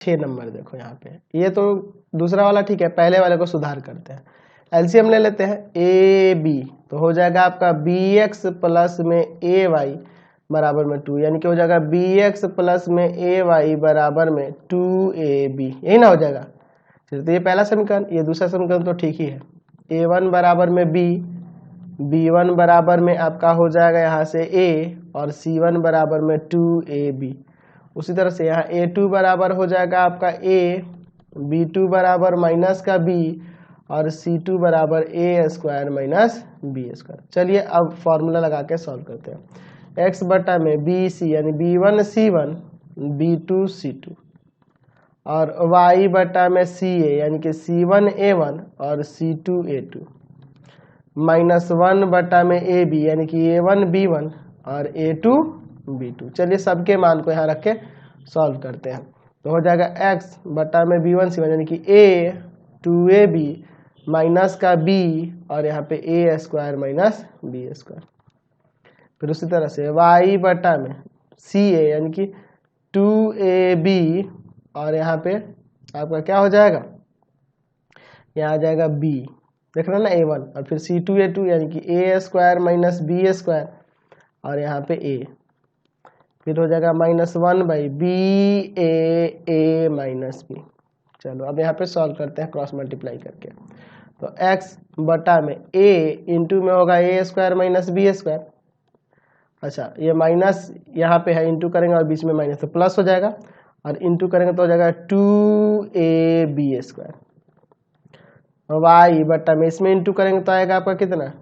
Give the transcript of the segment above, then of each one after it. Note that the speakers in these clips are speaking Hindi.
6 नंबर देखो यहाँ पे, ये तो दूसरा वाला ठीक है, पहले वाले को सुधार करते हैं। एलसीएम ले लेते हैं, ए बी तो हो जाएगा आपका बी एक्स प्लस में ए वाई बराबर में 2, यानी कि हो जाएगा बी एक्स प्लस में ए वाई बराबर में 2ab, यही ना हो जाएगा। चलिए तो ये पहला समीकरण, ये दूसरा समीकरण तो ठीक ही है। a1 बराबर में b, b1 बराबर में आपका हो जाएगा यहाँ से a और c1 बराबर में 2ab। उसी तरह से यहाँ a2 बराबर हो जाएगा आपका a, b2 बराबर माइनस का b और c2 बराबर a square minus b square. चलिए अब फॉर्मूला लगा के सॉल्व करते हैं। x बटा में बी सी यानी b1 c1 b2 c2 और y बटा में ca यानी कि c1 a1 और c2 a2 माइनस 1 बटा में ab यानी कि a1 b1 और a2 b2। चलिए सबके मान को यहाँ रख के सॉल्व करते हैं। तो हो जाएगा x बटा में b1 c1 यानी कि a 2ab माइनस का b और यहाँ पे a square minus b square. फिर उसी तरह से y बटा में ca यानी कि 2ab और यहाँ पे आपका क्या हो जाएगा, यहाँ आ जाएगा b, देख रहे हैं ना a1 और फिर c2 a2 यानी कि a square minus b square और यहाँ पे a, फिर हो जाएगा minus 1 by B A minus B. चलो अब यहाँ पे सॉल्व करते हैं क्रॉस मल्टीप्लाई करके। तो x बटा में a इंटू में होगा a square minus B square, अच्छा ये माइनस यहाँ पे है, इंटू करेंगे और बीच में माइनस तो प्लस हो जाएगा और इंटू करेंगे तो हो जाएगा 2ab स्क्वायर। y बटा में इसमें इंटू करेंगे तो आएगा आपका कितना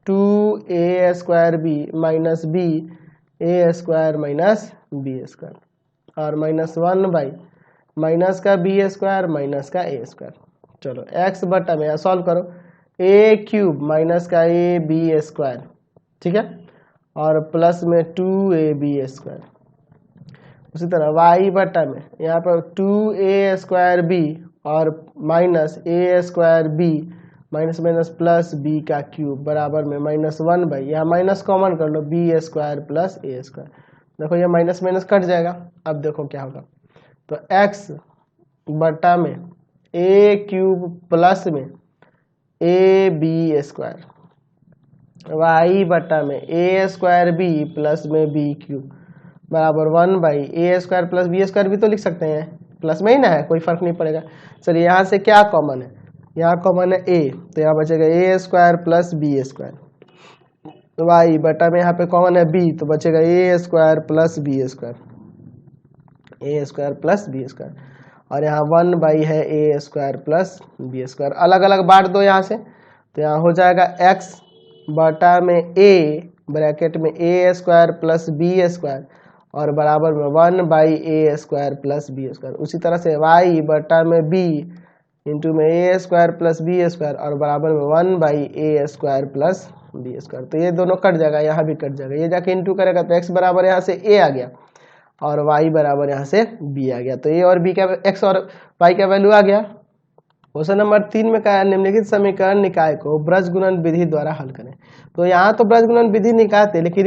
2a square B minus B A square minus B square और माइनस 1 बाई माइनस का बी स्क्वायर माइनस का ए स्क्वायर। चलो x बटा में सॉल्व करो, ए क्यूब माइनस का ए बी स्क्वायर, ठीक है, और प्लस में 2ab स्क्वायर। उसी तरह y बटा में यहाँ पर 2a स्क्वायर बी और minus A square B minus minus plus B का क्यूब बराबर में माइनस 1 बाई, यहाँ माइनस कॉमन कर लो B square plus A square. देखो ये माइनस माइनस कट जाएगा। अब देखो क्या होगा, तो x बटा में ए क्यूब प्लस में ए बी स्क्वायर, y बटा में ए स्क्वायर बी प्लस में बी क्यूब बराबर 1 by A square plus B square भी तो लिख सकते हैं, प्लस में ही ना है, कोई फर्क नहीं पड़ेगा। चलिए यहाँ से क्या कॉमन है, यहाँ कॉमन है a, तो यहाँ बचेगा A square plus B square. y बटा में यहाँ पे कॉमन है b, तो बचेगा A square plus B square, A square plus B square और यहाँ 1 बाई है ए स्क्वायर प्लस बी स्क्वायर। अलग अलग बांट दो यहाँ से, तो यहाँ हो जाएगा x बटा में a ब्रैकेट में A square plus B square और बराबर में 1 by A square plus B square. उसी तरह से y बटा में b इंटू में A square plus B square और बराबर में 1 by A square plus B square. तो ये दोनों कट जाएगा, यहाँ भी कट जाएगा, ये जाके इंटू करेगा तो x बराबर यहाँ से a आ गया और y बराबर यहाँ से b आ गया। तो a और b का x और y का वैल्यू आ गया। क्वेश्चन नंबर 3 में कहा निम्नलिखित समीकरण निकाय को ब्रज गुणन विधि द्वारा हल करें। तो यहाँ तो ब्रज गुणन विधि निकालते, लेकिन